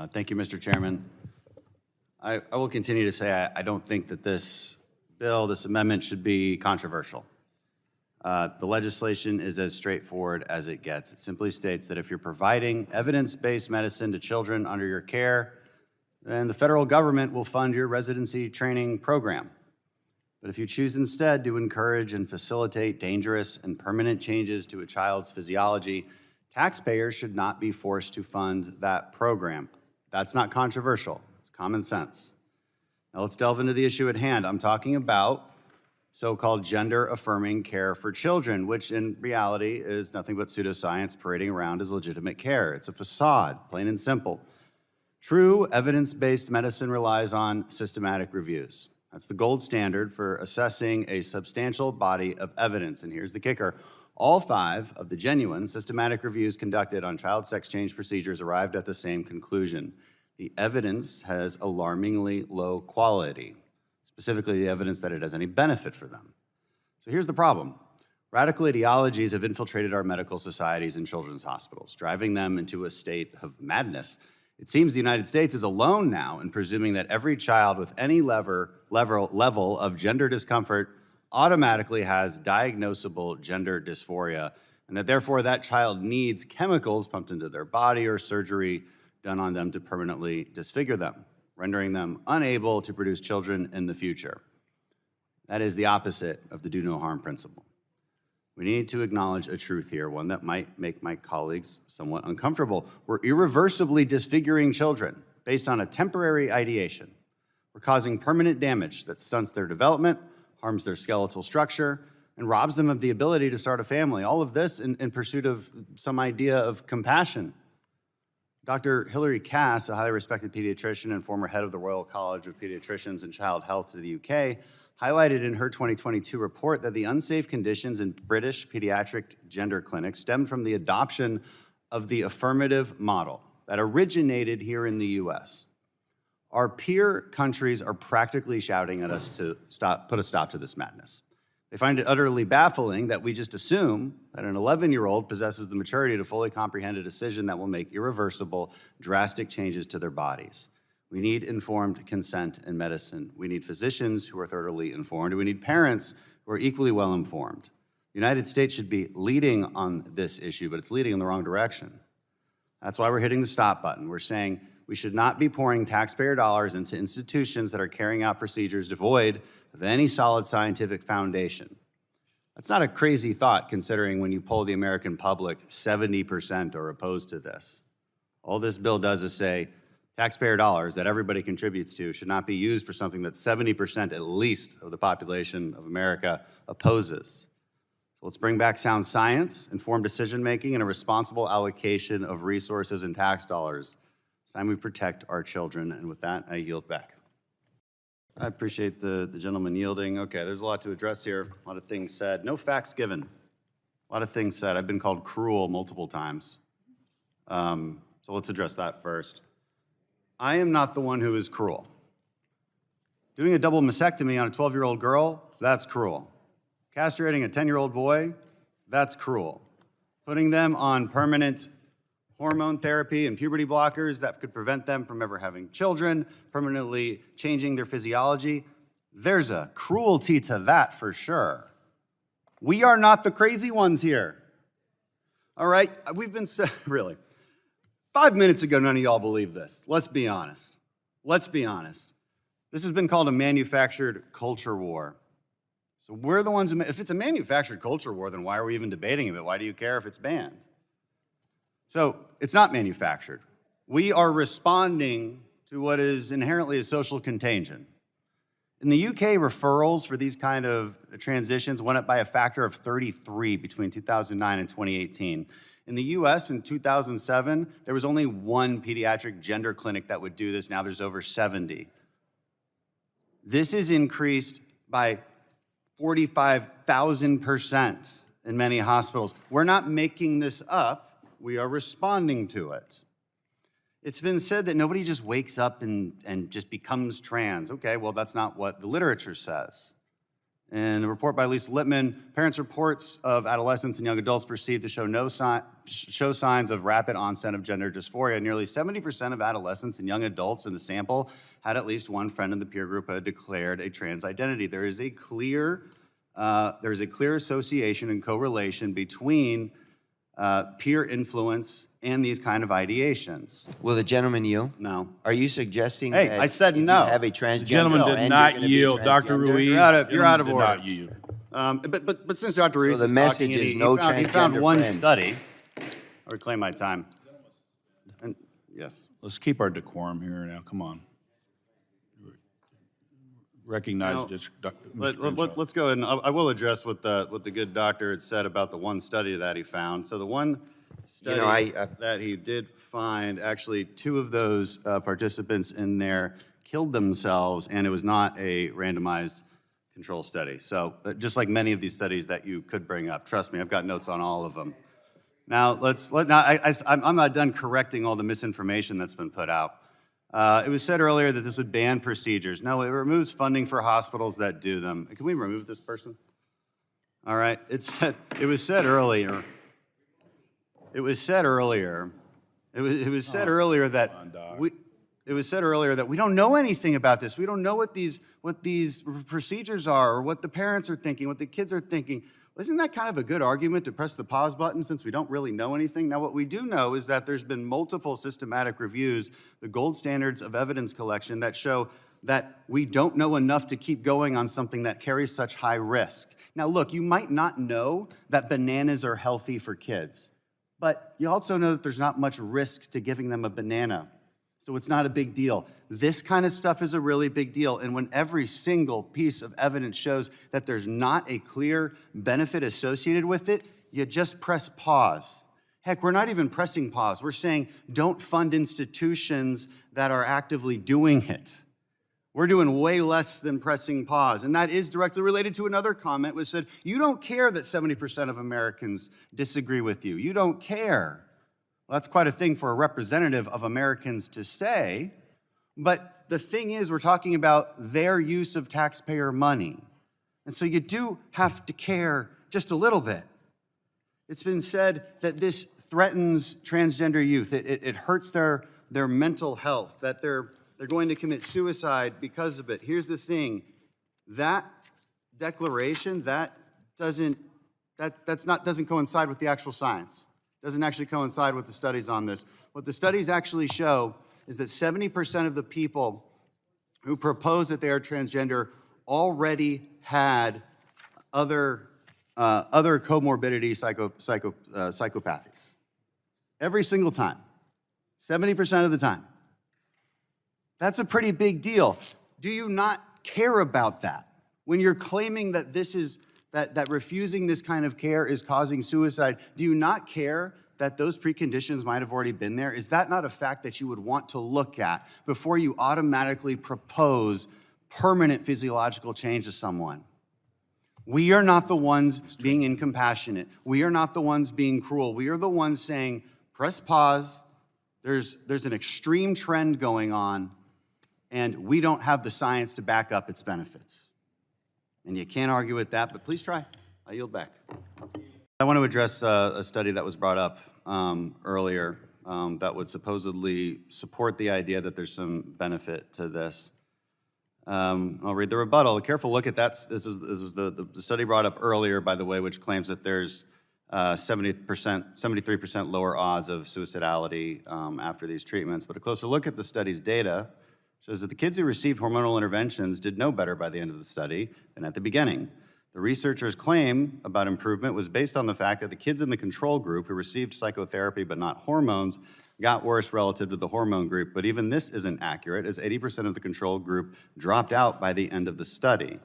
Thank you, Mr. Chairman. I will continue to say I don't think that this bill, this amendment, should be controversial. The legislation is as straightforward as it gets. It simply states that if you're providing evidence-based medicine to children under your care, then the federal government will fund your residency training program. But if you choose instead to encourage and facilitate dangerous and permanent changes to a child's physiology, taxpayers should not be forced to fund that program. That's not controversial. It's common sense. Now let's delve into the issue at hand. I'm talking about so-called gender-affirming care for children, which in reality is nothing but pseudoscience parading around as legitimate care. It's a facade, plain and simple. True evidence-based medicine relies on systematic reviews. That's the gold standard for assessing a substantial body of evidence. And here's the kicker. All 5 of the genuine systematic reviews conducted on child sex change procedures arrived at the same conclusion. The evidence has alarmingly low quality, specifically the evidence that it has any benefit for them. So here's the problem. Radical ideologies have infiltrated our medical societies and children's hospitals, driving them into a state of madness. It seems the United States is alone now in presuming that every child with any level of gender discomfort automatically has diagnosable gender dysphoria, and that therefore that child needs chemicals pumped into their body or surgery done on them to permanently disfigure them, rendering them unable to produce children in the future. That is the opposite of the do no harm principle. We need to acknowledge a truth here, one that might make my colleagues somewhat uncomfortable. We're irreversibly disfiguring children based on a temporary ideation. We're causing permanent damage that stunts their development, harms their skeletal structure, and robs them of the ability to start a family. All of this in pursuit of some idea of compassion. Dr. Hilary Cass, a highly respected pediatrician and former head of the Royal College of Pediatricians and Child Health to the UK, highlighted in her 2022 report that the unsafe conditions in British pediatric gender clinics stemmed from the adoption of the affirmative model that originated here in the US. Our peer countries are practically shouting at us to put a stop to this madness. They find it utterly baffling that we just assume that an 11-year-old possesses the maturity to fully comprehend a decision that will make irreversible, drastic changes to their bodies. We need informed consent in medicine. We need physicians who are thoroughly informed. We need parents who are equally well informed. The United States should be leading on this issue, but it's leading in the wrong direction. That's why we're hitting the stop button. We're saying we should not be pouring taxpayer dollars into institutions that are carrying out procedures devoid of any solid scientific foundation. That's not a crazy thought, considering when you poll the American public, 70% are opposed to this. All this bill does is say, taxpayer dollars that everybody contributes to should not be used for something that 70% at least of the population of America opposes. So let's bring back sound science, informed decision-making, and a responsible allocation of resources and tax dollars. It's time we protect our children, and with that, I yield back. I appreciate the gentleman yielding. Okay, there's a lot to address here, a lot of things said. No facts given, a lot of things said. I've been called cruel multiple times. So let's address that first. I am not the one who is cruel. Doing a double mastectomy on a 12-year-old girl, that's cruel. Castrating a 10-year-old boy, that's cruel. Putting them on permanent hormone therapy and puberty blockers that could prevent them from ever having children, permanently changing their physiology, there's a cruelty to that for sure. We are not the crazy ones here. All right, we've been, really. 5 minutes ago, none of y'all believed this. Let's be honest. Let's be honest. This has been called a manufactured culture war. So we're the ones who, if it's a manufactured culture war, then why are we even debating it? Why do you care if it's banned? So it's not manufactured. We are responding to what is inherently a social contagion. In the UK, referrals for these kind of transitions went up by a factor of 33 between 2009 and 2018. In the US in 2007, there was only one pediatric gender clinic that would do this. Now there's over 70. This is increased by 45,000% in many hospitals. We're not making this up, we are responding to it. It's been said that nobody just wakes up and just becomes trans. Okay, well, that's not what the literature says. In a report by Lisa Lippman, parents' reports of adolescents and young adults perceived to show signs of rapid onset of gender dysphoria. Nearly 70% of adolescents and young adults in the sample had at least one friend in the peer group who had declared a trans identity. There is a clear association and correlation between peer influence and these kind of ideations. Will the gentleman yield? No. Are you suggesting Hey, that I said if no. you have a transgender The gentleman and did you're not gonna be yield, Dr. transgender? Ruiz. You're out of Gentleman order. did not yield. But since Dr. Reese the is message talking, is and no he found transgender one friends. study. I reclaim my time. And, yes. Let's keep our decorum here now. Come on. Recognize No, this, Mr. Crenshaw. Let's go ahead, and I will address what the good doctor had said about the one study that he found. So the one study that he did find, actually 2 of those participants in there killed themselves, and it was not a randomized control study. So just like many of these studies that you could bring up, trust me, I've got notes on all of them. Now, I'm not done correcting all the misinformation that's been put out. It was said earlier that this would ban procedures. No, it removes funding for hospitals that do them. Can we remove this person? All right. It was said earlier that we don't know anything about this. We don't know what these procedures are, or what the parents are thinking, what the kids are thinking. Isn't that kind of a good argument to press the pause button, since we don't really know anything? Now, what we do know is that there's been multiple systematic reviews, the gold standards of evidence collection, that show that we don't know enough to keep going on something that carries such high risk. Now, look, you might not know that bananas are healthy for kids, but you also know that there's not much risk to giving them a banana. So it's not a big deal. This kind of stuff is a really big deal. And when every single piece of evidence shows that there's not a clear benefit associated with it, you just press pause. Heck, we're not even pressing pause. We're saying don't fund institutions that are actively doing it. We're doing way less than pressing pause. And that is directly related to another comment which said, you don't care that 70% of Americans disagree with you. You don't care. Well, that's quite a thing for a representative of Americans to say, but the thing is, we're talking about their use of taxpayer money. And so you do have to care just a little bit. It's been said that this threatens transgender youth. It hurts their mental health, that they're going to commit suicide because of it. Here's the thing, that declaration, doesn't coincide with the actual science. Doesn't actually coincide with the studies on this. What the studies actually show is that 70% of the people who propose that they are transgender already had other comorbidity psychopathies. Every single time, 70% of the time. That's a pretty big deal. Do you not care about that? When you're claiming that that refusing this kind of care is causing suicide, do you not care that those preconditions might have already been there? Is that not a fact that you would want to look at before you automatically propose permanent physiological change to someone? We are not the ones being incompassionate. We are not the ones being cruel. We are the ones saying, press pause. There's an extreme trend going on, and we don't have the science to back up its benefits. And you can't argue with that, but please try. I yield back. I want to address a study that was brought up earlier that would supposedly support the idea that there's some benefit to this. I'll read the rebuttal. A careful look at that. This was the study brought up earlier, by the way, which claims that there's 73% lower odds of suicidality after these treatments. But a closer look at the study's data shows that the kids who received hormonal interventions did no better by the end of the study than at the beginning. The researchers' claim about improvement was based on the fact that the kids in the control group who received psychotherapy but not hormones got worse relative to the hormone group, but even this isn't accurate, as 80% of the control group dropped out by the end of the study. And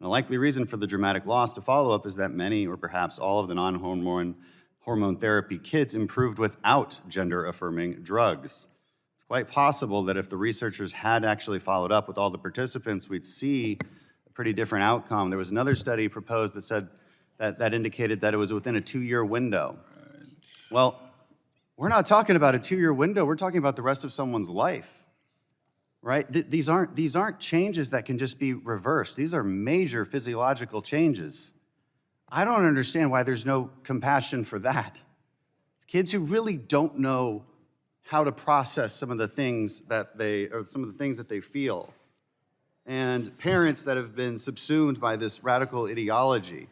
a likely reason for the dramatic loss to follow up is that many, or perhaps all of the non-hormone therapy kids improved without gender-affirming drugs. It's quite possible that if the researchers had actually followed up with all the participants, we'd see a pretty different outcome. There was another study proposed that said that indicated that it was within a 2-year window. Well, we're not talking about a 2-year window. We're talking about the rest of someone's life. right? These aren't changes that can just be reversed. These are major physiological changes. I don't understand why there's no compassion for that. Kids who really don't know how to process some of the things that they feel, and parents that have been subsumed by this radical ideology.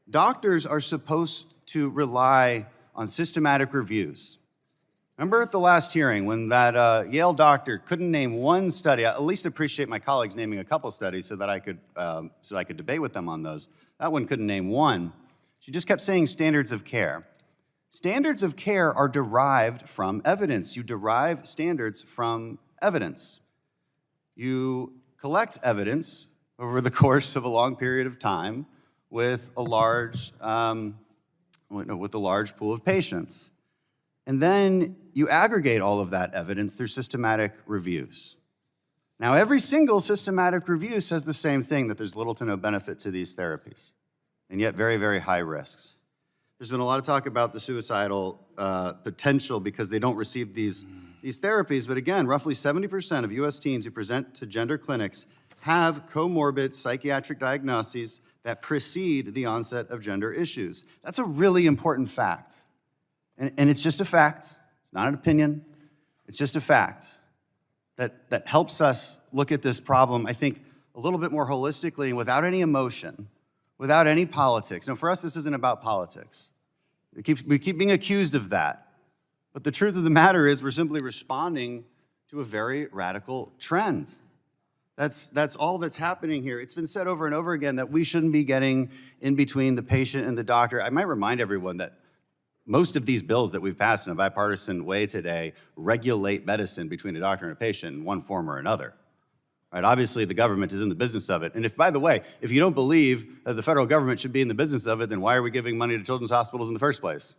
Doctors are supposed to rely on systematic reviews. Remember at the last hearing when that Yale doctor couldn't name one study? I at least appreciate my colleagues naming a couple studies so that I could debate with them on those. That one couldn't name one. She just kept saying standards of care. Standards of care are derived from evidence. You derive standards from evidence. You collect evidence over the course of a long period of time with a large pool of patients. And then you aggregate all of that evidence through systematic reviews. Now, every single systematic review says the same thing, that there's little to no benefit to these therapies, and yet very, very high risks. There's been a lot of talk about the suicidal potential because they don't receive these therapies, but again, roughly 70% of US teens who present to gender clinics have comorbid psychiatric diagnoses that precede the onset of gender issues. That's a really important fact. And it's just a fact. It's not an opinion. It's just a fact that helps us look at this problem, I think, a little bit more holistically and without any emotion, without any politics. Now, for us, this isn't about politics. We keep being accused of that. But the truth of the matter is we're simply responding to a very radical trend. That's all that's happening here. It's been said over and over again that we shouldn't be getting in between the patient and the doctor. I might remind everyone that most of these bills that we've passed in a bipartisan way today regulate medicine between a doctor and a patient in one form or another. Right? Obviously, the government is in the business of it. And if, by the way, if you don't believe that the federal government should be in the business of it, then why are we giving money to children's hospitals in the first place?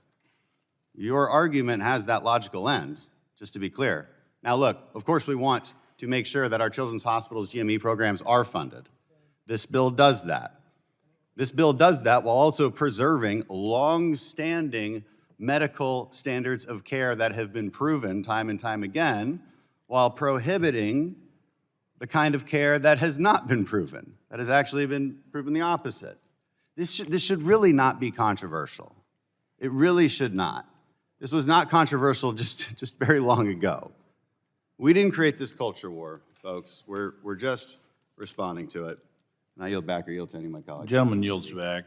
Your argument has that logical end, just to be clear. Now, look, of course we want to make sure that our children's hospitals' GME programs are funded. This bill does that. This bill does that while also preserving long-standing medical standards of care that have been proven time and time again, while prohibiting the kind of care that has not been proven, that has actually been proven the opposite. This should really not be controversial. It really should not. This was not controversial just very long ago. We didn't create this culture war, folks. We're just responding to it. And I yield back or yield to any of my colleagues. Gentleman yields back.